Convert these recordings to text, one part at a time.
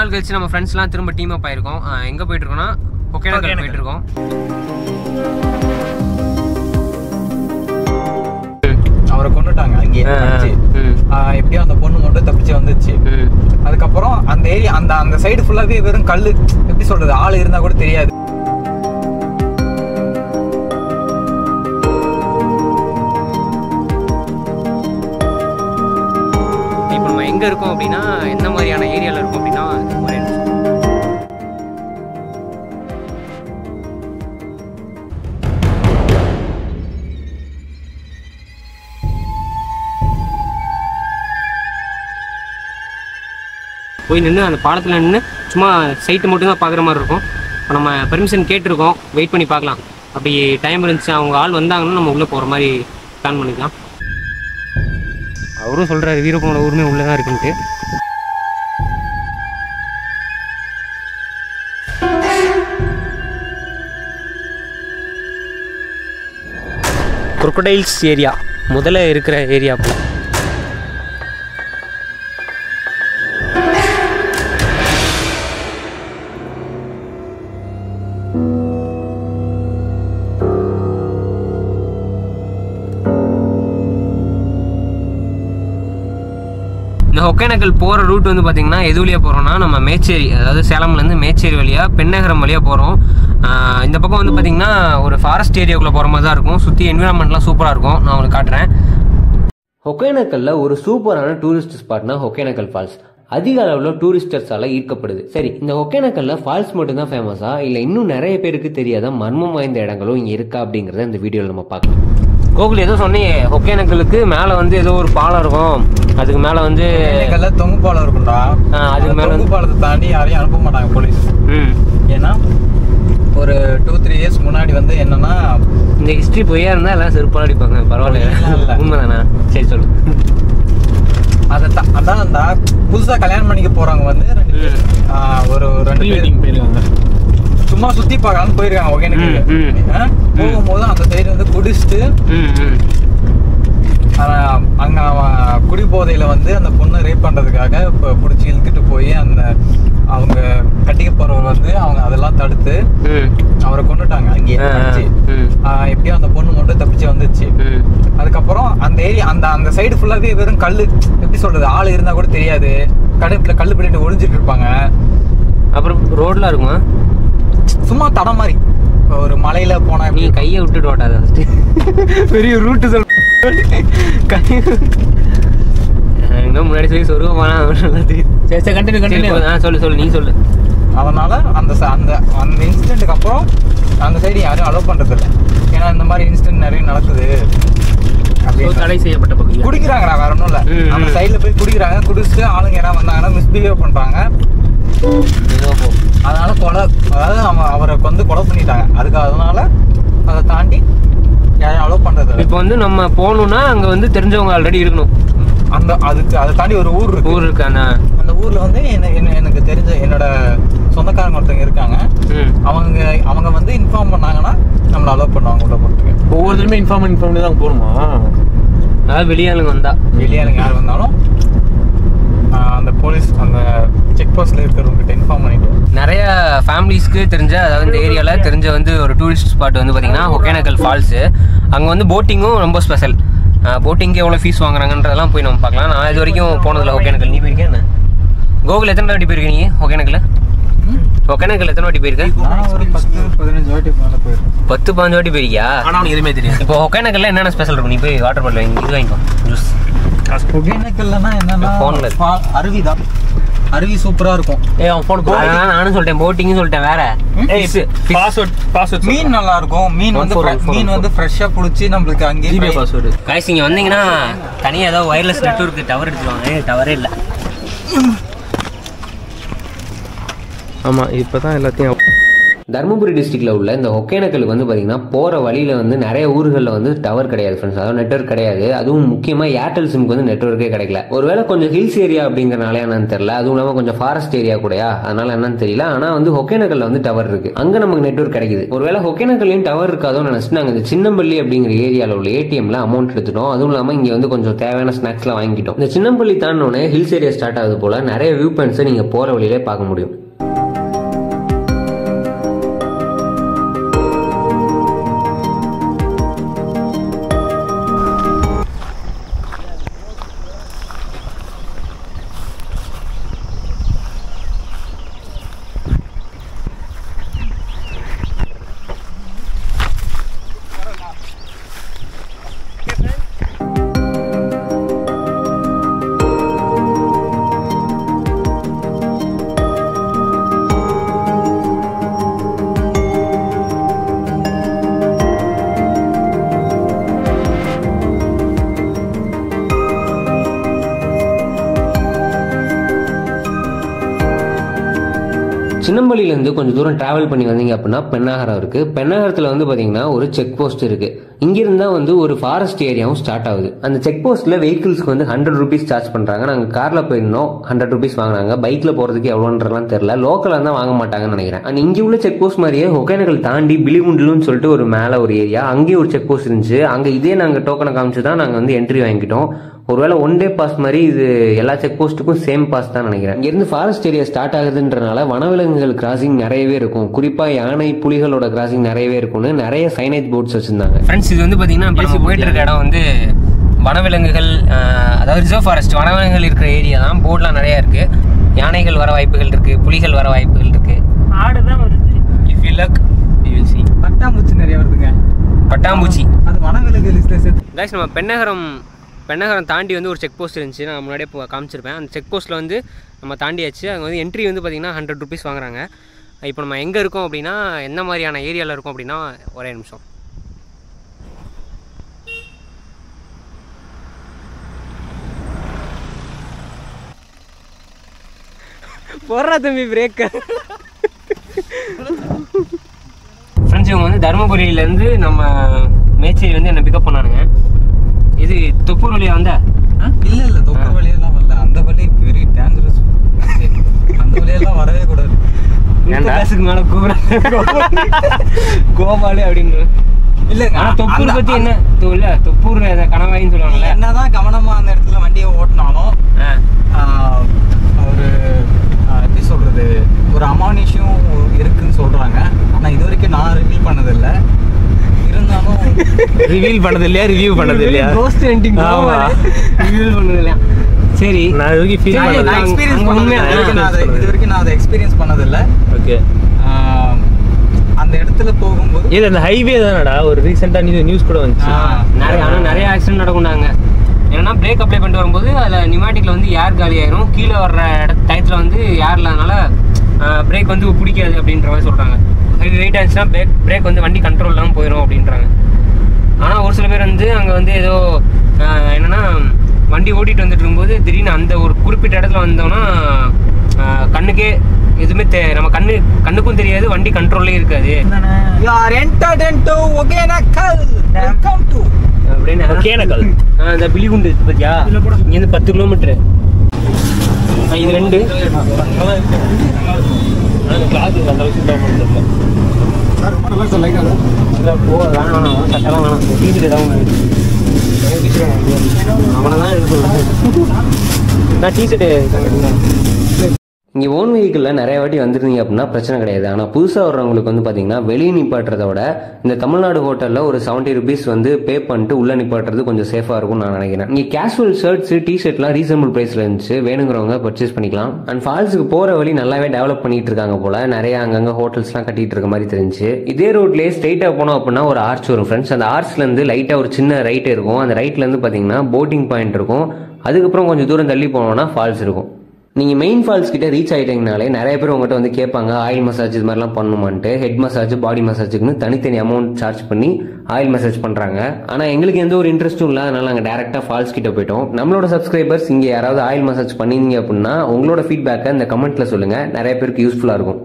நாள் கழிச்சு நம்ம ஃப்ரெண்ட்ஸ்லாம் திரும்ப டீம் அப் ஆயிருக்கோம். எங்கே போயிட்டு இருக்கோம்னா ஒகேனக்கல் போயிட்டு இருக்கோம். அவரை கொண்டுட்டாங்க அங்கேயே. எப்படியோ அந்த பொண்ணு மட்டும் தப்பிச்சு வந்துச்சு. அதுக்கப்புறம் அந்த ஏரியா அந்த சைடு ஃபுல்லாவே வெறும் கல்லு. எப்படி சொல்றது, ஆள் இருந்தா கூட தெரியாது. இப்போ நம்ம எங்கே இருக்கோம் அப்படின்னா எந்த மாதிரியான ஏரியாவில் இருக்கும் அப்படின்னா போய் நின்று அந்த பாலத்தில் நின்று சும்மா சைட்டு மட்டும் தான் பார்க்குற மாதிரி இருக்கும். இப்போ நம்ம பெர்மிஷன் கேட்டிருக்கோம், வெயிட் பண்ணி பார்க்கலாம். அப்படி டைம் இருந்துச்சு, அவங்க ஆள் வந்தாங்கன்னா நம்ம உள்ளே போகிற மாதிரி பிளான் பண்ணிக்கலாம். அவரும் சொல்கிறாரு வீரப்பனோட ஊருமே உள்ளே தான் இருக்குன்ட்டு. crocodiles ஏரியா முதல்ல இருக்கிற ஏரியா. இந்த ஒகேனக்கல் போகிற ரூட் வந்து பார்த்திங்கன்னா எது வழியாக போகிறோம்னா நம்ம மேச்சேரி, அதாவது சேலம்லேருந்து மேச்சேரி வழியாக பெண்ணகரம் வழியாக போகிறோம். இந்த பக்கம் வந்து பார்த்திங்கன்னா ஒரு ஃபாரஸ்ட் ஏரியாவுக்குள்ளே போகிற மாதிரி தான் இருக்கும். சுற்றி என்விரான்மெண்ட்லாம் சூப்பராக இருக்கும். நான் உங்களுக்கு காட்டுறேன். ஒகேனக்கல்ல ஒரு சூப்பரான டூரிஸ்ட் ஸ்பாட்னா ஒகேனக்கல் ஃபால்ஸ். அதிக அளவில் டூரிஸ்டர்ஸால் ஈர்க்கப்படுது. சரி, இந்த ஒகேனக்கல்ல ஃபால்ஸ் மட்டும்தான் ஃபேமஸா இல்லை இன்னும் நிறைய பேருக்கு தெரியாத மர்மம் வாய்ந்த இடங்களும் இங்கே இருக்கா அப்படிங்கிறத இந்த வீடியோவில் நம்ம பார்க்கலாம். கோகுல் ஏதோ சொன்னீங்க, ஒகேனக்கலுக்கு மேலே வந்து ஏதோ ஒரு பாலம் இருக்கும், அதுக்கு மேலே வந்து தொங்கு பாலம் இருக்கும்டா. அதுக்கு மேலே தொங்கு பாலத்தை தாண்டி யாரையும் அனுப்ப மாட்டாங்க போலீஸ். ஏன்னா ஒரு 2-3 இயர்ஸ் முன்னாடி வந்து என்னன்னா, இந்த ஹிஸ்ட்ரி பொய்யா இருந்தால் எல்லாம் செருப்பாக அடிப்பாங்க. பரவாயில்ல, உண்மைதானே? சரி சொல்லு. அதான் அந்த புதுசாக கல்யாணம் பண்ணிக்க போறவங்க வந்து ஒரு 2 பேர் போயிருக்காங்க. சும்மா சுத்தி பார்க்கலான்னு போயிருக்காங்க ஒகேனக்கல். போகும்போது அந்த சைடு வந்து குடிச்சிட்டு அங்க குடி போதையில வந்து அந்த பொண்ணை ரேப் பண்றதுக்காக பிடிச்சி இழுத்துட்டு போய் அந்த அவங்க கட்டிக்க போறவர் வந்து அவங்க அதெல்லாம் தடுத்து அவரை கொண்டுட்டாங்க அங்கேயே. எப்படியோ அந்த பொண்ணு மட்டும் தப்பிச்சு வந்துச்சு. அதுக்கப்புறம் அந்த ஏரியா அந்த சைடு ஃபுல்லாவே வெறும் கல்லு. எப்படி சொல்றது, ஆள் இருந்தா கூட தெரியாது. கடுப்புல கல்லு பிடிட்டு ஒளிஞ்சிட்டு இருப்பாங்க. அப்புறம் ரோட்லாம் இருக்குமா, சும்மா தடம் மாதிரி. ஒரு மலையில போனா நீ கையை விட்டுட்டு ஓட்டாத, பெரிய ரூட்டு சொல். இன்னும் முன்னாடி சொல்லி சொருவ போனா சொல்லு நீ சொல்லு. அதனால அந்த இன்சிடென்ட்டுக்கு அப்புறம் அந்த சைடு யாரும் அலோவ் பண்றது இல்லை. ஏன்னா இந்த மாதிரி இன்சிடென்ட் நிறைய நடக்குது. தடை செய்யப்பட்ட பகுதி குடிக்கிறாங்கடா, வேற ஒன்றும் இல்லை. அந்த சைட்ல போய் குடிக்கிறாங்க. குடிச்சிட்டு ஆளுங்க யாராவது வந்தாங்கன்னா மிஸ்பிஹேவ் பண்றாங்க. அதனால அதாவது அவரை வந்து கொலை பண்ணிட்டாங்க. அதனால அதை தாண்டி யாரையும் அலோவ் பண்றது. இப்போ வந்து நம்ம போகணும்னா அங்க வந்து தெரிஞ்சவங்க ஆல்ரெடி இருக்கணும். அதை தாண்டி ஒரு ஊர் இருக்காண்ணா. அந்த ஊர்ல வந்து எனக்கு தெரிஞ்ச என்னோட சொந்தக்காரங்க ஒருத்தவங்க இருக்காங்க. அவங்க வந்து இன்ஃபார்ம் பண்ணாங்கன்னா நம்மள அலோவ் பண்ணுவாங்க உள்ள போறதுக்கு. ஒவ்வொருத்தருமே இன்ஃபார்ம் பண்ணி தான் போகணுமா? அதாவது வெளியாளுங்க யார் வந்தாலும் அந்த போலீஸ் அந்த செக் போஸ்ட்ல இருக்கிறவங்ககிட்ட இன்ஃபார்ம் பண்ணிட்டு நிறைய ஃபேமிலிஸ்க்கு தெரிஞ்ச, அதாவது இந்த ஏரியாவில் தெரிஞ்ச வந்து ஒரு டூரிஸ்ட் ஸ்பாட் வந்து பார்த்தீங்கன்னா ஒகேனக்கல் ஃபால்ஸு. அங்கே வந்து போட்டிங்கும் ரொம்ப ஸ்பெஷல். போட்டிங்க்கு எவ்வளோ ஃபீஸ் வாங்குறாங்கன்றதெல்லாம் போய் நம்ம பார்க்கலாம். நான் இது வரைக்கும் போனதில்லை ஒகேனக்கல். நீ போயிருக்கேன் என்ன? கோகுல் எத்தனை வாட்டி போயிருக்கீங்க நீ ஒகேனக்கல்? எத்தனை வாட்டி போயிருக்கேன்? 10-15 வாட்டி போயிருக்கேன். 10-15 வாட்டி போயிருக்கியா? ஆனால் எதுவுமே தெரியும். இப்போ ஒகேனக்கல்ல என்னென்ன ஸ்பெஷல் இருக்கும்? நீ போய் வாட்டர் பாட்டில் இது வாங்கிக்கோ, ஜூஸ். ஒகேனக்கல்னா என்னன்னா அருவிதான். அருவி சூப்பரா இருக்கும். நானும் சொல்லிட்டேன், போட்டிங் சொல்லிட்டேன். வேற மீன் நல்லா இருக்கும். மீன் வந்து ஃப்ரெஷ்ஷா புடிச்சு நம்மளுக்கு அங்கேயே பாஸ்வேர்டு. கைஸ், இங்க வந்தீங்கன்னா தனியா ஏதாவது வயர்லெஸ் நெட்வொர்க் டவர் எடுத்துருவாங்க. டவரே இல்லை. ஆமா, இப்பதான் எல்லாத்தையும் தருமபுரி டிஸ்ட்ரிக்ட்ல உள்ள இந்த ஒகேனக்கலுக்கு வந்து பாத்தீங்கன்னா போற வழியில வந்து நிறைய ஊர்களில் வந்து டவர் கிடையாது ஃப்ரெண்ட்ஸ், அதாவது நெட்வொர்க் கிடையாது. அதுவும் முக்கியமா ஏர்டெல் சிம்க்கு வந்து நெட்வொர்க்கே கிடைக்கல. ஒருவேளை கொஞ்சம் ஹில்ஸ் ஏரியா அப்படிங்கறனால என்னன்னு தெரியல, அதுவும் இல்லாம கொஞ்சம் ஃபாரஸ்ட் ஏரியா கூடயா, அதனால என்னன்னு தெரியல. ஆனா வந்து ஒகேனக்கல்ல வந்து டவர் இருக்கு, அங்க நமக்கு நெட்வொர்க் கிடைக்குது. ஒருவேளை ஒகேனக்கல்லையும் டவர் இருக்காதோன்னு நினைச்சிட்டு நாங்க இந்த சின்னம்பள்ளி அப்படிங்கிற ஏரியால உள்ள ஏடிஎம்ல அமௌண்ட் எடுத்துட்டோம். அதுவும் இல்லாம இங்க வந்து கொஞ்சம் தேவையான ஸ்நாக்ஸ்லாம் வாங்கிட்டோம். இந்த சின்னம்பள்ளி தாண்டோடனே ஹில்ஸ் ஏரியா ஸ்டார்ட் ஆகுது போல நிறைய வியூ பாயிண்ட்ஸை நீங்க போற வழியிலே பார்க்க முடியும். சின்னம்பள்ளியிலேருந்து கொஞ்சம் தூரம் டிராவல் பண்ணி வந்தீங்க அப்படின்னா பெண்ணாகரம் இருக்கு. பெண்ணாகரத்தில் வந்து பார்த்தீங்கன்னா ஒரு செக் போஸ்ட் இருக்கு. இங்கிருந்தா வந்து ஒரு ஃபாரஸ்ட் ஏரியாவும் ஸ்டார்ட் ஆகுது. அந்த செக் போஸ்ட்ல வெஹிக்கிள்ஸ்க்கு வந்து 100 rupees சார்ஜ் பண்றாங்க. நாங்கள் கார்ல போயிருந்தோம், 100 rupees வாங்கினாங்க. பைக்ல போறதுக்கு எவ்வளோன்றலாம் தெரியல, லோக்கலா தான் வாங்க மாட்டாங்கன்னு நினைக்கிறேன். அண்ட் இங்கே உள்ள செக் போஸ்ட் மாதிரியே ஒகேனக்கல் தாண்டி பிலிகுண்டுன்னு சொல்லிட்டு ஒரு மேலே ஒரு ஏரியா, அங்கேயும் ஒரு செக் போஸ்ட் இருந்துச்சு. அங்கே இதே நாங்கள் டோக்கனை காமிச்சு தான் நாங்கள் வந்து என்ட்ரி வாங்கிட்டோம். ஒருவேளை ஒன் டே பாஸ் மாதிரி இது எல்லா செக் போஸ்ட்டுக்கும் சேம் பாஸ் தான் நினைக்கிறேன். இங்கிருந்து ஃபாரஸ்ட் ஏரியா ஸ்டார்ட் ஆகுதுன்றனால வனவிலங்குகள் கிராசிங் நிறையவே இருக்கும். குறிப்பா யானை புலிகளோட கிராசிங் நிறையவே இருக்கும்னு நிறைய சைனேஜ் போர்ட்ஸ் வச்சிருந்தாங்க. ஃப்ரெண்ட்ஸ், இது வந்து பாத்தீங்கன்னா போயிட்டு இருக்க இடம் வந்து வனவிலங்குகள், அதாவது ரிசர்வ் ஃபாரஸ்ட் வனவிலங்குகள் இருக்கிற ஏரியா தான். போர்ட்லாம் நிறைய இருக்கு. யானைகள் வர வாய்ப்புகள் இருக்கு, புலிகள் வர வாய்ப்புகள் இருக்கு, ஆடு தான் வருது. If you luck you will see. பட்டாம்பூச்சி நிறைய வருதுங்க. பட்டாம்பூச்சி அது வனவிலங்கு லிஸ்ட்ல சேர்த்து. கைஸ், நம்ம பெண்ணகரம் தாண்டி வந்து ஒரு செக் போஸ்ட் இருந்துச்சு, நான் முன்னாடியே காமிச்சிருப்பேன். அந்த செக் போஸ்ட்டில் வந்து நம்ம தாண்டியாச்சு. அங்கே வந்து என்ட்ரி வந்து பார்த்திங்கன்னா 100 rupees வாங்குறாங்க. இப்போ நம்ம எங்கே இருக்கோம் அப்படின்னா, என்ன மாதிரியான ஏரியாவில் இருக்கோம் அப்படின்னா, ஒரே நிமிஷம். போடுறா தம்பி பிரேக்க. ஃப்ரெண்ட்ஸ், இவங்க வந்து தருமபுரியிலேருந்து நம்ம மேச்சேரி வந்து என்னை பிக்கப் பண்ணானுங்க. இது தொப்பூர் வழியா வந்தா? இல்ல தொப்பூர் வழியெல்லாம் வரல. அந்த வழி வெரி டேஞ்சரஸ். அந்த வழியெல்லாம் வரவே கூடாது. கிளாஸுக்கு மேல கோபாலு அப்படின்னு இல்லங்க. ஆனா தொப்பூர் பத்தி என்ன இல்ல, தொப்பூர் கணவாயின்னு சொல்லுவாங்கல்ல. என்னதான் கவனமா அந்த இடத்துல வண்டியை ஓட்டினாலும் ஒரு எப்படி சொல்றது, ஒரு அமானுஷ்யம் இருக்குன்னு சொல்றாங்க. ஆனா இது வரைக்கும் நான் ரிவீல் பண்ணதில்லை. இருந்தாலும் ரிவீல் பண்ணது இல்லையா, ரிவ்யூ பண்ணது இல்லையா, கோஸ்ட் ஹண்டிங் ரிவீல் பண்ணது இல்லையா? சரி, நான் இது வரைக்கும் ஃபீல் பண்ணது, நான் எக்ஸ்பீரியன்ஸ் பண்ணது இது வரைக்கும் நான் அதை எக்ஸ்பீரியன்ஸ் பண்ணதில்லை. ஓகே, அந்த இடத்துல போகும்போது இது அந்த ஹைவே தானடா, ஒரு ரீசெண்டா நியூஸ் கூட வந்துச்சு. நிறைய ஆக்சிடென்ட் நடக்கும்னாங்க. ஏன்னா பிரேக் அப்ளை பண்ணிட்டு வரும்போது அதில் நியூமேட்டிக்ல வந்து ஏர் காலி ஆயிரும். கீழே வர்ற டயத்தில் வந்து ஏர் இல்லாதனால பிரேக் வந்து பிடிக்காது அப்படின்ற மாதிரி சொல்கிறாங்க. வெயிட் ஆச்சுன்னா பிரேக் வந்து வண்டி கண்ட்ரோல் இல்லாமல் போயிடும் அப்படின்றாங்க. ஆனால் ஒரு சில பேர் வந்து அங்கே வந்து ஏதோ என்னென்னா வண்டி ஓட்டிகிட்டு வந்துட்டு இருக்கும்போது திடீர்னு அந்த ஒரு குறிப்பிட்ட இடத்துல வந்தோம்னா கண்ணுக்கே எதுவுமே நம்ம கண்ணுக்கும் தெரியாது, வண்டி கண்ட்ரோல்லே இருக்காது. இந்த பிலிகுண்டு பத்தியா, இங்கேருந்து 10 கிலோமீட்டரு. இது 2 நான் டிஷர்ட்டு. இங்கே ஓன் வெஹிக்கிளில் நிறைய வாட்டி வந்துருந்தீங்க அப்படின்னா பிரச்சனை கிடையாது. ஆனால் புதுசாக வர்றவங்களுக்கு வந்து பார்த்தீங்கன்னா வெளியே நிப்பாட்டுறத விட இந்த தமிழ்நாடு ஹோட்டலில் ஒரு 70 rupees வந்து பே பண்ணிட்டு உள்ளே நிப்பாட்டுறது கொஞ்சம் சேஃபாக இருக்கும்னு நான் நினைக்கிறேன். இங்கே கேஷுவல் ஷர்ட்ஸு டிஷர்ட்லாம் ரீசனபிள் ப்ரைஸில் இருந்துச்சு, வேணுங்கிறவங்க பர்ச்சேஸ் பண்ணிக்கலாம். அண்ட் ஃபால்ஸுக்கு போகிற வழி நல்லாவே டெவலப் பண்ணிட்டு இருக்காங்க போல, நிறைய அங்கங்கே ஹோட்டல்ஸ்லாம் கட்டிட்டு இருக்க மாதிரி தெரிஞ்சு. இதே ரோட்லேயே ஸ்ட்ரைட்டாக போனோம் அப்படின்னா ஒரு ஆர்ச் வரும் ஃப்ரெண்ட்ஸ். அந்த ஆர்ச்லேருந்து லைட்டாக ஒரு சின்ன ரைட் இருக்கும். அந்த ரைட்லேருந்து பார்த்தீங்கன்னா போட்டிங் பாயிண்ட் இருக்கும். அதுக்கப்புறம் கொஞ்சம் தூரம் தள்ளி போனோம்னா ஃபால்ஸ் இருக்கும். நீங்கள் மெயின் ஃபால்ஸ் கிட்ட ரீச் ஆகிட்டீங்கனாலே நிறைய பேர் உங்கள்கிட்ட வந்து கேட்பாங்க ஆயில் மசாஜ் இது மாதிரிலாம் பண்ணணுமான்ட்டு. ஹெட் மசாஜ், பாடி மசாஜுக்குன்னு தனித்தனி அமௌண்ட் சார்ஜ் பண்ணி ஆயில் மசாஜ் பண்ணுறாங்க. ஆனால் எங்களுக்கு எந்த ஒரு இன்ட்ரெஸ்ட்டும் இல்லை, அதனால் நாங்கள் டேரெக்டாக ஃபால்ஸ் கிட்ட போயிட்டோம். நம்மளோட சப்ஸ்கிரைபர்ஸ் இங்கே யாராவது ஆயில் மசாஜ் பண்ணியிருந்தீங்க அப்படின்னா உங்களோட ஃபீட்பேக்கை இந்த கமெண்ட்டில் சொல்லுங்கள், நிறைய பேருக்கு யூஸ்ஃபுல்லாக இருக்கும்.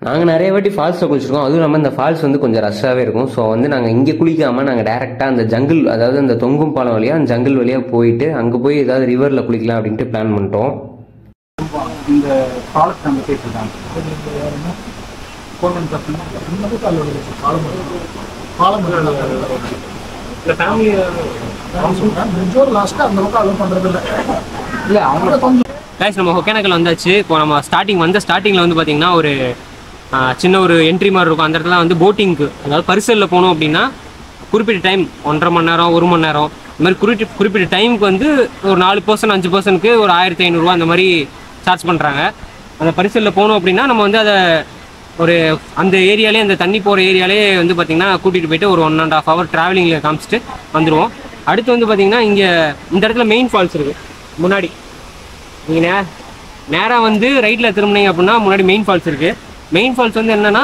நாங்கள் நிறைய வாட்டி ஃபால்ஸில் குளிச்சிருக்கோம். அதுவும் இல்லாமல் இந்த ஃபால்ஸ் வந்து கொஞ்சம் ரஷ்ஷாகவே இருக்கும். ஸோ வந்து நாங்கள் இங்கே குளிக்காமல் நாங்கள் டேரெக்டாக அந்த ஜங்கிள், அதாவது அந்த தொங்கும் பாலம் வழியாக அந்த ஜங்கிள் வழியாக போயிட்டு அங்கே போய் ஏதாவது ரிவரில் குளிக்கலாம் அப்படின்ட்டு பிளான் பண்ணிட்டோம். இந்த பாலத்தை நம்ம கேட்டுருக்காங்க இல்லை அவங்க கொஞ்சம் கைஸ் நம்ம ஒகேனக்கல் வந்தாச்சு. இப்போ நம்ம ஸ்டார்டிங்கில் வந்து பார்த்தீங்கன்னா ஒரு சின்ன ஒரு என்ட்ரி மாதிரி இருக்கும். அந்த இடத்துல வந்து போட்டிங்க்கு, அதாவது பரிசலில் போகணும் அப்படின்னா குறிப்பிட்ட டைம் 1.5 மணி நேரம் 1 மணி நேரம் இந்த மாதிரி குறிப்பிட்ட டைமுக்கு வந்து ஒரு 4 பர்சன் 5 பர்சனுக்கு ஒரு 1500 அந்த மாதிரி சார்ஜ் பண்ணுறாங்க. அந்த பரிசலில் போகணும் அப்படின்னா நம்ம வந்து அதை ஒரு அந்த ஏரியாலே, அந்த தண்ணி போகிற ஏரியாலே வந்து பார்த்திங்கன்னா கூட்டிகிட்டு போயிட்டு ஒரு 1.5 hour ட்ராவலிங்கில் காமிச்சிட்டு வந்துடுவோம். அடுத்து வந்து பார்த்திங்கன்னா இங்கே இந்த இடத்துல மெயின் ஃபால்ஸ் இருக்குது. முன்னாடி நீங்கள் நேராக வந்து ரைட்டில் திரும்பினீங்க அப்படின்னா முன்னாடி மெயின் ஃபால்ஸ் இருக்குது. மெயின் ஃபால்ஸ் வந்து என்னென்னா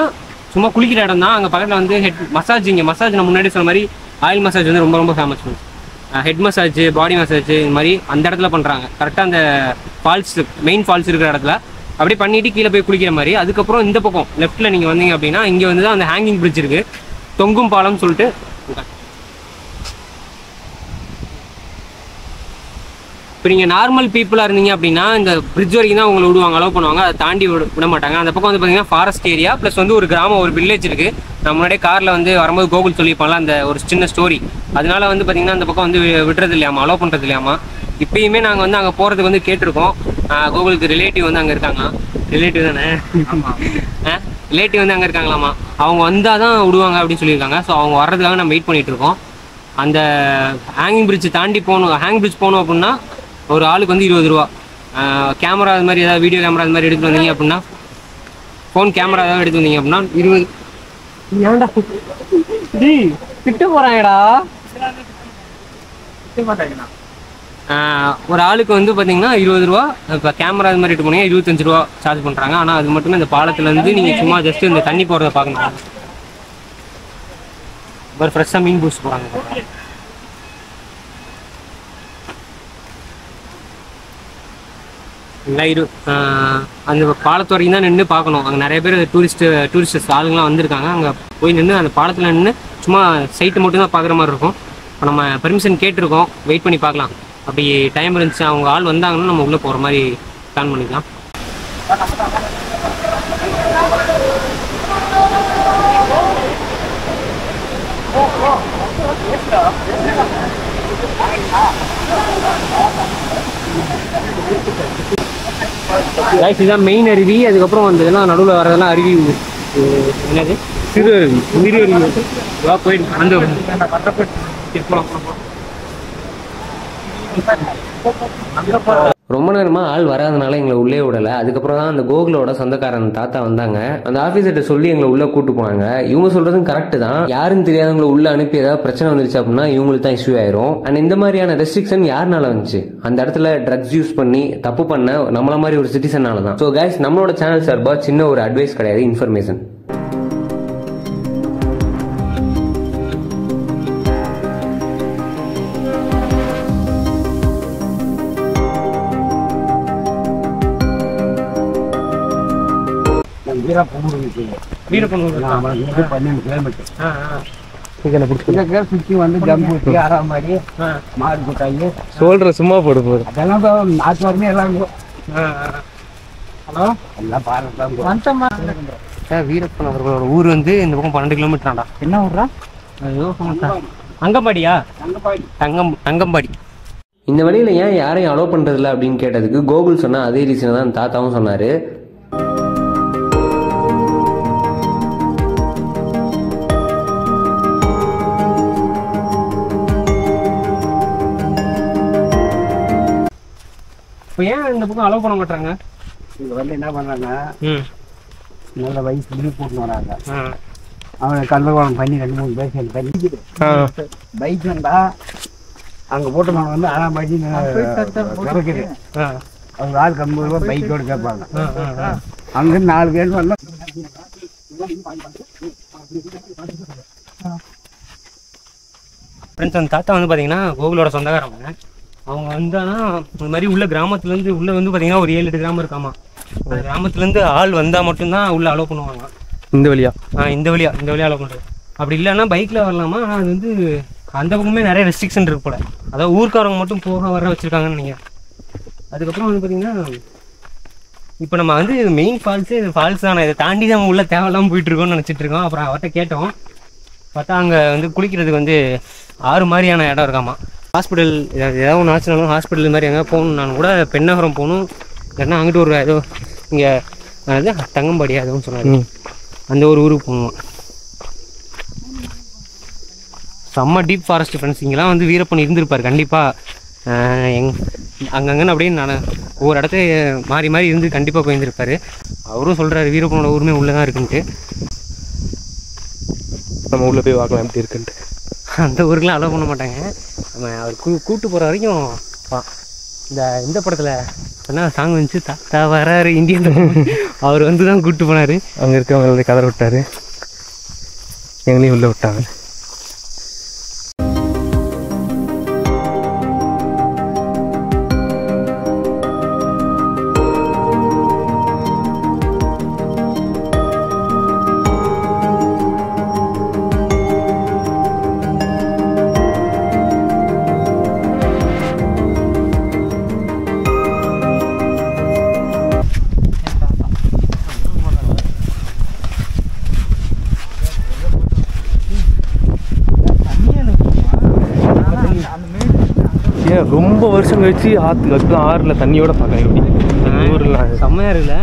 சும்மா குளிக்கிற இடம் தான். அங்கே பக்கத்தில் வந்து ஹெட் மசாஜ், இங்கே மசாஜ் நான் முன்னாடி சொன்ன மாதிரி ஆயில் மசாஜ் வந்து ரொம்ப ரொம்ப famous. Head massage, body massage இந்த மாதிரி அந்த இடத்துல பண்ணுறாங்க. கரெக்டாக அந்த ஃபால்ஸ், மெயின் ஃபால்ஸ் இருக்கிற இடத்துல அப்படியே பண்ணிவிட்டு கீழே போய் குளிக்கிற மாதிரி. அதுக்கப்புறம் இந்த பக்கம் லெஃப்ட்டில் நீங்கள் வந்தீங்க அப்படின்னா இங்கே வந்து தான் அந்த ஹேங்கிங் பிரிட்ஜ் இருக்குது, தொங்கும் பாலம் சொல்லிட்டு. இப்போ நீங்கள் நார்மல் பீப்புளாக இருந்தீங்க அப்படின்னா இந்த பிரிட்ஜ் வரைக்கும் தான் உங்களை விடுவாங்க, அலோவ் பண்ணுவாங்க. அதை தாண்டி விட மாட்டாங்க. அந்த பக்கம் வந்து பார்த்தீங்கன்னா ஃபாரஸ்ட் ஏரியா ப்ளஸ் வந்து ஒரு கிராமம், ஒரு வில்லேஜ் இருக்குது. நான் முன்னாடியே காரில் வந்து வரும்போது கோகுல் சொல்லியிருப்பாங்களா அந்த ஒரு சின்ன ஸ்டோரி. அதனால வந்து பார்த்தீங்கன்னா அந்த பக்கம் வந்து விடுறது இல்லையாமா, அலோவ் பண்ணுறது இல்லையாமா. இப்பயுமே நாங்கள் வந்து அங்கே போகிறதுக்கு வந்து கேட்டிருக்கோம். கோகுலுக்கு ரிலேட்டிவ் வந்து அங்கே இருக்காங்க. ரிலேட்டிவ் தானே? ரிலேட்டிவ் வந்து அங்கே இருக்காங்களாமா. அவங்க வந்தால் தான் விடுவாங்க அப்படின்னு சொல்லியிருக்காங்க. ஸோ அவங்க வர்றதுக்காக நம்ம வெயிட் பண்ணிகிட்டு இருக்கோம். அந்த ஹேங்கிங் பிரிட்ஜ் தாண்டி போகணும். ஹேங் பிரிட்ஜ் போகணும் அப்படின்னா ஒரு ஆளுக்கு வந்து 20 ரூபா. கேமரா அது மாதிரி ஏதாவது வீடியோ கேமரா அது மாதிரி எடுத்து வந்தீங்க அப்படின்னா, ஃபோன் கேமரா ஏதாவது எடுத்து வந்தீங்க அப்படின்னா 20. ஏன்டா திட்டு போகிறாங்கடா. ஒரு ஆளுக்கு வந்து பார்த்தீங்கன்னா 20 ரூபா. இப்போ கேமரா அது மாதிரி எடுத்து போனீங்கன்னா 25 ரூபா சார்ஜ் பண்ணுறாங்க. ஆனால் அது மட்டுமே இந்த பாலத்துலேருந்து நீங்கள் சும்மா ஜஸ்ட்டு இந்த தண்ணி போகிறத பார்க்கணும். ஒரு ஃப்ரெஷ்ஷாக மீன் பிடிச்சி போகிறாங்க. அந்த பாலத்து வரைக்கும் தான் நின்று பார்க்கணும். அங்கே நிறைய பேர் டூரிஸ்டர்ஸ் ஆளுங்களாம் வந்திருக்காங்க. அங்கே போய் நின்று அந்த பாலத்தில் நின்று சும்மா சைட்டு மட்டும் தான் பார்க்குற மாதிரி இருக்கும். இப்போ நம்ம பெர்மிஷன் கேட்டிருக்கோம், வெயிட் பண்ணி பார்க்கலாம். அப்படி டைம் இருந்துச்சு, அவங்க ஆள் வந்தாங்கன்னா நம்ம உள்ளே போகிற மாதிரி பிளான் பண்ணிக்கலாம். இதுதான் மெயின் அருவி. அதுக்கப்புறம் வந்ததுலாம் நடுவில் வரதெல்லாம் அருவி. என்னது? சிறு அருவி. சிறு அருவி போயிட்டு அந்த ரொம்ப நேரமாக ஆள் வராதனால எங்களை உள்ளே விடலை. அதுக்கப்புறம் தான் அந்த கோகுலோட சொந்தக்காரன் தாத்தா வந்தாங்க. அந்த ஆஃபீஸர்கிட்ட சொல்லி எங்களை உள்ளே கூட்டு போனாங்க. இவங்க சொல்றதும் கரெக்ட் தான். யாருன்னு தெரியாதவங்களை உள்ள அனுப்பி ஏதாவது பிரச்சனை வந்துருச்சு அப்படின்னா இவங்களுக்கு தான் இஷ்யூ ஆயிரும். அண்ட் இந்த மாதிரியான ரெஸ்ட்ரிக்ஷன் யாருனால வந்துச்சு? அந்த இடத்துல ட்ரக்ஸ் யூஸ் பண்ணி தப்பு பண்ண நம்மள மாதிரி ஒரு சிட்டிசனால தான். ஸோ கைஸ், நம்மளோட சேனல் சார்பா சின்ன ஒரு அட்வைஸ் கிடையாது, இன்ஃபர்மேஷன். சொல்ற சும்மா போடு போது வீரப்பன் அவர்களோட ஊர் வந்து இந்த பக்கம் 12 கிலோமீட்டராடா. என்ன ஊர்ரா? அங்கம்பாடியா? தங்கம்பாடி. இந்த வழியில ஏன் யாரையும் அலோவ் பண்றதில்ல அப்படின்னு கேட்டதுக்கு கோகுல் சொன்னா அதே ரீசன் தான் தாத்தாவும் சொன்னாரு. இப்போ ஏன் இந்த பக்கம் அலோவ் பண்ண மாட்டாங்க? இங்க வந்து என்ன பண்றாங்க, நல்ல வயசு லீவ் போட்டுன்னு வராங்க. அவனை கண்டவாளம் பண்ணி 2-3 பேர் சேர்ந்து பண்ணி பைக் வந்தா அங்கே போட்டவங்க வந்து 6 மணி இருக்குது. அவங்க ஆள் 50 ரூபா பைக்கோடு கேட்பாங்க. அங்கேருந்து 4 பேர் வரலாம். ஃப்ரெண்ட்ஸ், அந்த தாத்தா வந்து பார்த்தீங்கன்னா கோகுலோட சொந்தக்காரங்க. அவங்க வந்தானா இந்த மாதிரி உள்ள கிராமத்துலேருந்து உள்ளே வந்து பார்த்தீங்கன்னா ஒரு 7-8 கிராமம் இருக்காமா. கிராமத்துலேருந்து ஆள் வந்தால் மட்டும்தான் உள்ளே அலோவ் பண்ணுவாங்க. இந்த வழியா? இந்த வழியா அலோவ் பண்ணுறது. அப்படி இல்லைன்னா பைக்கில் வரலாமா. ஆனால் அது வந்து அந்த பக்கமே நிறைய ரெஸ்ட்ரிக்ஷன் இருக்கு போல். அதாவது ஊருக்காரங்க மட்டும் போக வர வச்சுருக்காங்கன்னு நினைக்கிறேன். அதுக்கப்புறம் வந்து பார்த்திங்கன்னா இப்போ நம்ம வந்து மெயின் ஃபால்ஸு இது ஃபால்ஸ் தானே, இதை தாண்டி நம்ம உள்ளே தேவையில்லாமல் போயிட்டுருக்கோம்னு நினச்சிட்டு இருக்கோம். அப்புறம் அவர்கிட்ட கேட்டோம், பார்த்தா அங்கே வந்து குளிக்கிறதுக்கு வந்து 6 மாதிரியான இடம் இருக்காமா. ஹாஸ்பிட்டல் ஏதாவது ஒன்று ஆச்சுனாலும் ஹாஸ்பிட்டல் மாதிரி எங்கே போகணுன்னாலும் கூட பெண்ணகரம் போகணும். இல்லைன்னா அங்கிட்டு ஒரு ஏதோ இங்கே அது தங்கம்பாடி அதுவும் சொன்னாங்க, அந்த ஒரு ஊருக்கு போகணும். செம்ம டீப் ஃபாரஸ்ட் ஃப்ரெண்ட்ஸ். இங்கெல்லாம் வந்து வீரப்பன் இருந்திருப்பார் கண்டிப்பாக. அங்கங்கன்னு அப்படியே நான் ஒவ்வொரு இடத்த மாறி மாறி இருந்து கண்டிப்பாக போயிருந்திருப்பார். அவரும் சொல்கிறாரு வீரப்பனோட ஊருமே உள்ளே தான் இருக்குன்ட்டு. நம்ம உள்ளே போய் பார்க்கலாம் எப்படி இருக்குன்ட்டு. அந்த ஊருக்குலாம் அலோவ் பண்ண மாட்டாங்க. நம்ம அவர் கூப்பிட்டு போகிற வரைக்கும் இந்த படத்தில் என்ன சாங் வந்துச்சு, தாத்தா வராரு இந்தியன், அவர் வந்து தான் கூப்பிட்டு போனார். அங்கே இருக்கவங்கள கதற விட்டார், எங்களையும் உள்ளே விட்டாங்க. ரொம்ப வருஷம் கழிச்சு ஆற்றுக்கு ஆறில் தண்ணியோட பார்க்கலாம். எப்படி ஊரில் செம்மையாக இருக்குல்ல,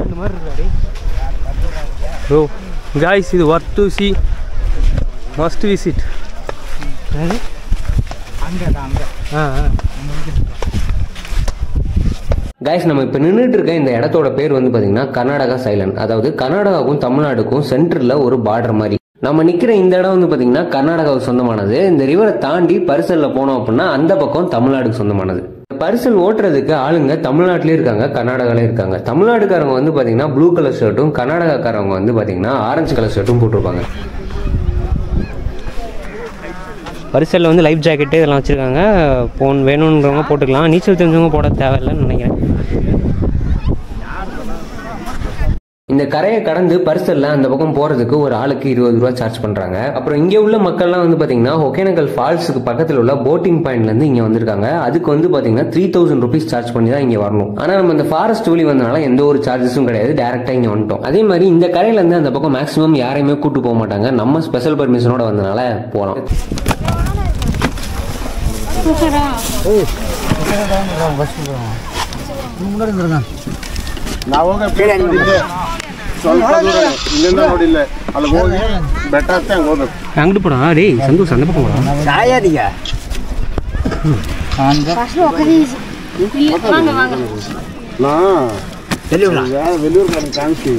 இந்த மாதிரி இருக்காடி. ப்ரோ காய்ஸ், இது worth to C, must visit. Guys, நம்ம இப்போ நின்றுட்டு இருக்க இந்த இடத்தோட பேர் வந்து பார்த்தீங்கன்னா கர்நாடகா சைலண்ட். அதாவது கர்நாடகாவுக்கும் தமிழ்நாடுக்கும் சென்டரில் ஒரு பார்டர் மாதிரி. நம்ம நிற்கிற இந்த இடம் வந்து பார்த்தீங்கன்னா கர்நாடகாவுக்கு சொந்தமானது. இந்த ரிவரை தாண்டி பரிசலில் போனோம் அப்படின்னா அந்த பக்கம் தமிழ்நாடுக்கு சொந்தமானது. பரிசல் ஓட்டுறதுக்கு ஆளுங்க தமிழ்நாட்டிலே இருக்காங்க, கர்நாடகாலே இருக்காங்க. தமிழ்நாடுக்காரங்க வந்து பார்த்தீங்கன்னா ப்ளூ கலர் ஷர்ட்டும், கர்நாடகாக்காரங்க வந்து பார்த்தீங்கன்னா ஆரஞ்சு கலர் ஷர்ட்டும் போட்டிருப்பாங்க. பரிசலில் வந்து லைஃப் ஜாக்கெட்டு இதெல்லாம் வச்சுருக்காங்க. வேணுன்றவங்க போட்டுக்கலாம், நீச்சல் தெரிஞ்சவங்க போட தேவையில்லைன்னு நினைக்கிறேன். இந்த கரையை கடந்து பரிசல்ல அந்த பக்கம் போறதுக்கு ஒரு ஆளுக்கு 20 ரூபா சார்ஜ் பண்றாங்க. அப்புறம் இங்க உள்ள மக்கள்லாம் வந்து பாத்தீங்கன்னா ஒகேனக்கல் ஃபால்ஸுக்கு பக்கத்தில் உள்ள போட்டிங் பாயிண்ட்ல இருந்து இங்க வந்திருக்காங்க. அதுக்கு வந்து பாத்தீங்கன்னா 3000 ருபீஸ் சார்ஜ் பண்ணி தான் இங்க வரணும். ஆனா நம்ம இந்த ஃபாரஸ்ட் வழி வந்தனால எந்த ஒரு சார்ஜஸும் கிடையாது, டைரக்டா இங்க வந்துட்டோம். அதே மாதிரி இந்த கரையில இருந்து அந்த பக்கம் மேக்ஸிமம் யாரையுமே கூட்டு போக மாட்டாங்க. நம்ம ஸ்பெஷல் பர்மிஷனோட வந்தனால போலாம். அங்கிட்டு போடா டேய் சந்தோஷ், அந்த பக்கம் போடா. வெளியூர் காமிச்சு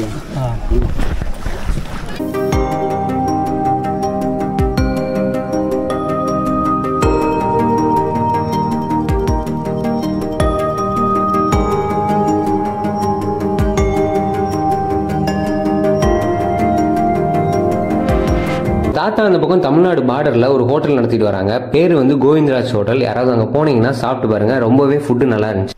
தாத்தா அந்த பக்கம் தமிழ்நாடு பார்டர்ல ஒரு ஹோட்டல் நடத்திட்டு வராங்க. பேர் வந்து கோவிந்தராஜ் ஹோட்டல். யாராவது அங்கே போனீங்கன்னா சாப்பிட்டு பாருங்க, ரொம்பவே ஃபுட்டு நல்லா இருந்துச்சு.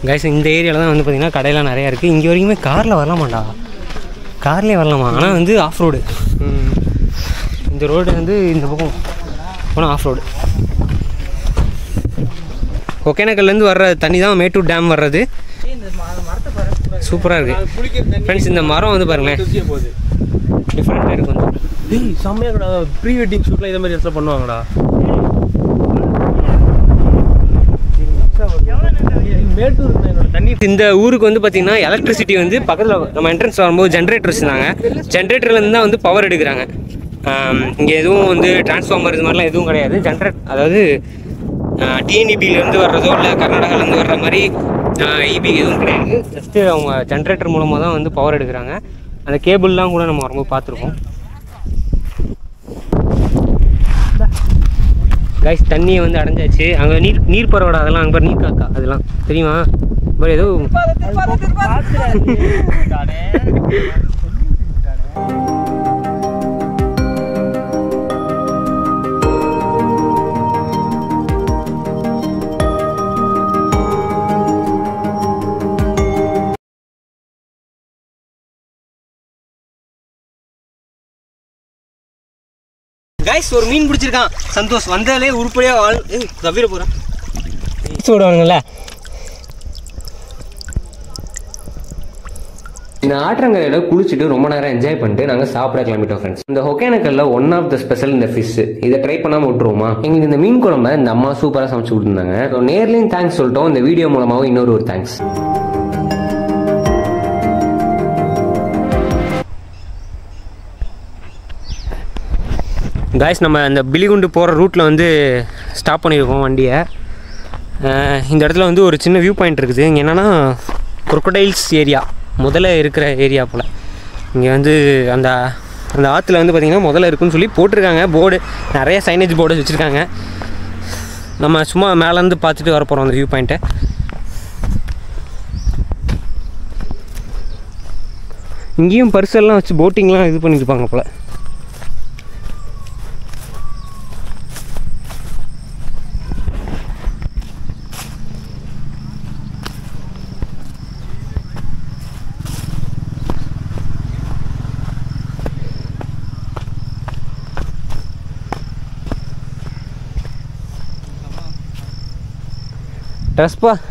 கைஸ், இந்த ஏரியாவில் தான் வந்து பார்த்தீங்கன்னா கடையெல்லாம் நிறையா இருக்குது. இங்கே வரைக்குமே காரில் வரலாமாண்டா, கார்லேயே வரலாமா. ஆனால் வந்து ஆஃப் ரோடு. இந்த ரோடு வந்து இந்த பக்கம் போனால் ஆஃப் ரோடு. ஒகேனக்கல்லேருந்து வர்ற தண்ணி தான் மேட்டூர் டேம் வர்றது. சூப்பராக இருக்குது ஃப்ரெண்ட்ஸ். இந்த மரம் வந்து பாருங்களேன், டிஃப்ரெண்ட்டாக இருக்குது கொஞ்சம். செம்மையாக ப்ரீ வெட்டிங் ஷூட்லாம் இதே மாதிரி இடத்துல பண்ணுவாங்கடா. இந்த ஊருக்கு வந்து பார்த்தீங்கன்னா எலக்ட்ரிசிட்டி வந்து பக்கத்தில் நம்ம என்ட்ரன்ஸ் வரும்போது ஜென்ரேட்டர் வச்சுருந்தாங்க. ஜென்ரேட்டர்லேருந்து தான் வந்து பவர் எடுக்கிறாங்க. இங்கே எதுவும் வந்து டிரான்ஸ்ஃபார்மர் இது மாதிரிலாம் எதுவும் கிடையாது. அதாவது டிஎன்இபிலேருந்து வர்றதோ இல்லை கர்நாடகாலேருந்து வர்ற மாதிரி இபி எதுவும் கிடையாது. ஜஸ்ட்டு அவங்க ஜென்ரேட்டர் மூலமாக தான் வந்து பவர் எடுக்கிறாங்க. அந்த கேபிள்லாம் கூட நம்ம வரும்போது பார்த்துருக்கோம். கைஸ் தண்ணியை வந்து அடைஞ்சாச்சு. அங்கே நீர் பறவைடா அதெல்லாம், அங்கே நீர் காக்கா அதெல்லாம் தெரியுமா? பட் ஏதோ கைஸ் ஒரு மீன் பிடிச்சிருக்கான் சந்தோஷ். வந்தாலே உருப்படியாக தவிர போகிறான். விடுவானுங்கள இந்த ஆற்றங்கரையில் குளிச்சுட்டு ரொம்ப நேரம் என்ஜாய் பண்ணிட்டு நாங்கள் சாப்பிட கிளம்பிட்டோம் ஃப்ரெண்ட்ஸ். இந்த ஒகேனக்கல்ல ஒன் ஆஃப் த ஸ்பெஷல் இந்த ஃபிஷ். இதை ட்ரை பண்ணாமல் விட்டுருவோமா? எங்களுக்கு இந்த மீன் குழம்பை இந்த அம்மா சூப்பராக சமைச்சு கொடுத்துருந்தாங்க. ஸோ நேர்லையும் தேங்க்ஸ் சொல்லிட்டோம். இந்த வீடியோ மூலமாகவும் இன்னொரு தேங்க்ஸ். காய்ஸ் நம்ம இந்த பிலிகுண்டு போகிற ரூட்டில் வந்து ஸ்டாப் பண்ணியிருக்கோம் வண்டியை. இந்த இடத்துல வந்து ஒரு சின்ன வியூ பாயிண்ட் இருக்குது. இங்கே என்னென்னா குரோக்கடைல்ஸ் ஏரியா முதல்ல இருக்கிற ஏரியா போல். இங்கே வந்து அந்த அந்த ஆற்றுல வந்து பார்த்திங்கன்னா முதல்ல இருக்குன்னு சொல்லி போட்டிருக்காங்க போர்டு. நிறைய சைனேஜ் போர்டு வச்சுருக்காங்க. நம்ம சும்மா மேலேருந்து பார்த்துட்டு வர போகிறோம் அந்த வியூ பாயிண்ட்டை. இங்கேயும் பரிசெல்லாம் வச்சு போட்டிங்லாம் இது பண்ணியிருப்பாங்க போல்.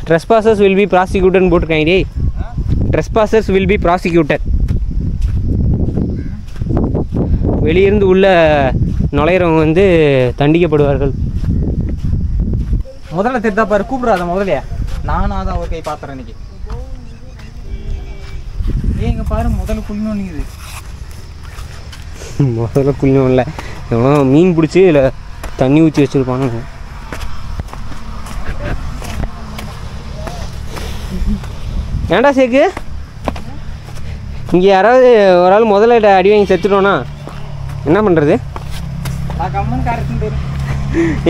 Trespassers will be prosecuted போட்டிருக்காங்க. டேய் trespassers will be prosecuted. வெளியிருந்து உள்ள நுழையிறவங்க வந்து தண்டிக்கப்படுவார்கள். முதல்ல தெரிதா பாரு, கூப்பிடாத முதல்ல. நானாக தான் ஒரு கை பாத்திரம் இன்னைக்கு. ஏங்க பாரு முதல்ல குளிக்கணும். நீங்க முதல்ல குளிக்கணும் இல்லை, எவ்வளோ மீன் பிடிச்சி இல்லை தண்ணி ஊற்றி வச்சுருப்பாங்க. ஏன்டா சேக்கு இங்கே யாராவது ஒரு ஆள் முதல்ல அடி வாங்கி செத்துட்டோன்னா என்ன பண்ணுறது?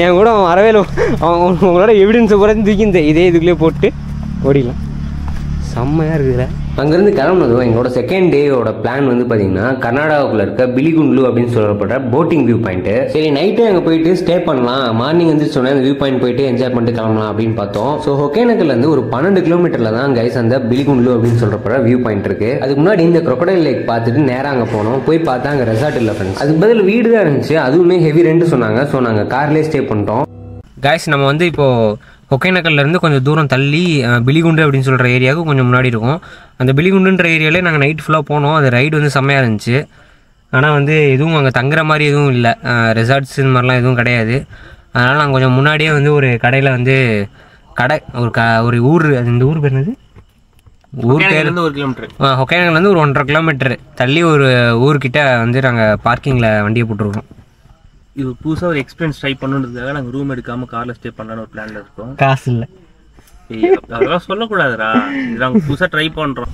என் கூட அவன் வரவே இல்லை. அவன் உங்களோட எவிடன்ஸை பூரா தூக்கி இதே இதுக்குள்ளேயே போட்டு ஓடிடலாம். செம்மையாக இருக்குதுல. அங்கேருந்து கிளம்புனதும் எங்களோட செகண்ட் டேயோட பிளான் வந்து பார்த்தீங்கன்னா கர்நாடகாவுக்குள்ள இருக்க பிலிகுண்டு அப்படின்னு சொல்லப்படுற போட்டிங் வியூ பாயிண்ட். சரி நைட்டே அங்கே போயிட்டு ஸ்டே பண்ணலாம், மார்னிங் வந்து சொன்னால் அந்த வியூ பாயிண்ட் போயிட்டு என்ஜாய் பண்ணிட்டு கிளம்பலாம் அப்படின்னு பார்த்தோம். ஸோ ஒகேனக்கல்லேருந்து ஒரு 12 கிலோமீட்டரில் தான் கைஸ் அந்த பிலிகுண்டு அப்படின்னு சொல்லப்படுற வியூ பாயிண்ட் இருக்கு. அதுக்கு முன்னாடி இந்த crocodile லேக் பார்த்துட்டு நேராக அங்கே போனோம். போய் பார்த்தா அங்கே ரெசார்ட் இல்லை ஃப்ரெண்ட்ஸ். அதுக்கு பதில் வீடு தான் இருந்துச்சு. அதுவுமே ஹெவி ரெண்ட் சொன்னாங்க. ஸோ நாங்கள் கார்லேயே ஸ்டே பண்ணிட்டோம். கைஸ் நம்ம வந்து இப்போது ஒகேனக்கல்லேருந்து கொஞ்சம் தூரம் தள்ளி பிலிகுண்டு அப்படின்னு சொல்கிற ஏரியாவுக்கு கொஞ்சம் முன்னாடி இருக்கும். அந்த பிலிகுண்டுன்ற ஏரியாவிலே நாங்கள் நைட் ஃபுல்லாக போனோம். அது ரைடு வந்து செம்மையாக இருந்துச்சு. ஆனால் வந்து எதுவும் அங்கே தங்குற மாதிரி எதுவும் இல்லை, ரெசார்ட்ஸ் இந்த மாதிரிலாம் எதுவும் கிடையாது. அதனால் நாங்கள் கொஞ்சம் முன்னாடியே வந்து ஒரு கடையில் வந்து ஒரு ஊர், அது இந்த ஊர் பேர் என்னது? ஊர் பேர் 1 கிலோமீட்டர். ஒகேனக்கல்லேருந்து ஒரு 1.5 கிலோமீட்டர் தள்ளி ஒரு ஊர்கிட்ட வந்து நாங்கள் பார்க்கிங்கில் வண்டியை போட்டுருக்கோம். இது புதுசாக ஒரு எக்ஸ்பீரியன்ஸ் ட்ரை பண்ணுறதுக்காக நாங்கள் ரூம் எடுக்காமல் காரில் ஸ்டே பண்ணலான்னு ஒரு பிளானில் இருக்கோம். காசு இல்லை, அதெல்லாம் சொல்லக்கூடாதுடா. இது நாங்கள் புதுசாக ட்ரை பண்ணுறோம்.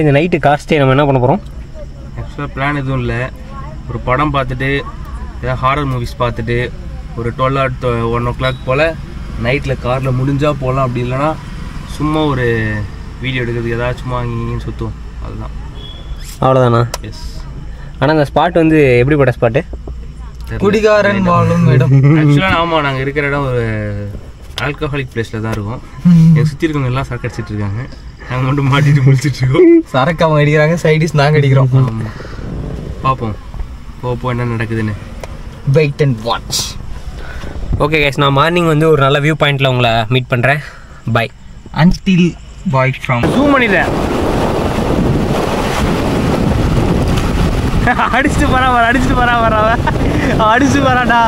இந்த நைட்டு கார் ஸ்டே நம்ம என்ன பண்ண போகிறோம்? ஆக்சுவலாக பிளான் எதுவும் இல்லை. ஒரு படம் பார்த்துட்டு ஏதாவது ஹாரர் மூவிஸ் பார்த்துட்டு ஒரு 12 or 1 o'clock போல் நைட்டில் காரில் முடிஞ்சால் போகலாம். அப்படி இல்லைன்னா சும்மா ஒரு வீடியோ எடுக்கிறது ஏதாவது சும்மா இங்கேயும் சுற்றுவோம். அதுதான், அவ்வளோதானா? எஸ். ஆனால் அந்த ஸ்பாட் வந்து எப்படிப்பட்ட ஸ்பாட்டு? குடிகாரன் வாழும் இடம். ஆக்சுவலாக ஆமாம், நாங்கள் இருக்கிற இடம் ஒரு ஆல்கஹாலிக் பிளேஸில் தான் இருக்கும். எங்கள் சுற்றி இருக்கவங்க எல்லாம் சரக்கு அடிச்சிட்டு இருக்காங்க, நாங்கள் மட்டும் மாட்டிட்டு முடிச்சிட்டு இருக்கோம். சரக்கு அவங்க அடிக்கிறாங்க, சைடிஸ் நாங்கள் அடிக்கிறோம். பார்ப்போம் போ என்ன நடக்குதுன்னு. Wait and watch. Okay guys, நான் மார்னிங் வந்து ஒரு நல்ல வியூ பாயிண்டில் உங்களை மீட் பண்ணுறேன். Bye. Until bye from zoom பண்ணிடுறேன். அடிச்சுட்டு வராடா.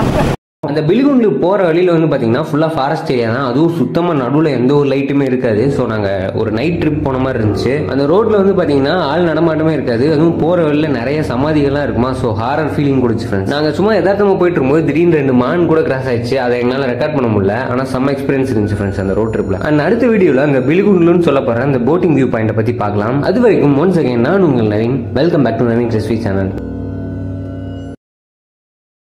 அந்த பிலிகுண்டு போகிற வழியில் வந்து பார்த்தீங்கன்னா ஃபுல்லாக ஃபாரஸ்ட் ஏரியா தான். அதுவும் சுத்தமாக நடுவில் எந்த ஒரு லைட்டுமே இருக்காது. ஸோ நாங்கள் ஒரு நைட் ட்ரிப் போன மாதிரி இருந்துச்சு. அந்த ரோட்டில் வந்து பார்த்தீங்கன்னா ஆள் நடமாட்டமே இருக்காது. அதுவும் போகிற வழியில் நிறைய சமாதிகள்லாம் இருக்குமா. ஸோ ஹாரர் ஃபீலிங் கொடுச்சு ஃப்ரெண்ட்ஸ். நாங்கள் சும்மா யதார்த்தமாக போயிட்டு இருக்கும்போது திடீர்னு 2 மான் கூட கிராஸ் ஆயிடுச்சு. அதை எங்களால் ரெக்கார்ட் பண்ண முடியல. ஆனால் செம்ம எக்ஸ்பீரியன்ஸ் இருந்துச்சு ஃப்ரெண்ட்ஸ் அந்த ரோட் ட்ரிப்பில். அண்ட் அடுத்த வீடியோவில் அந்த பிலிகுண்டுன்னு சொல்ல போகிற அந்த போட்டிங் வியூ பாயிண்ட்டை பற்றி பார்க்கலாம். அது வரைக்கும் ஒன்ஸ் அகைன் நான் உங்கள் Naveen. Welcome back to Naveen recipe channel.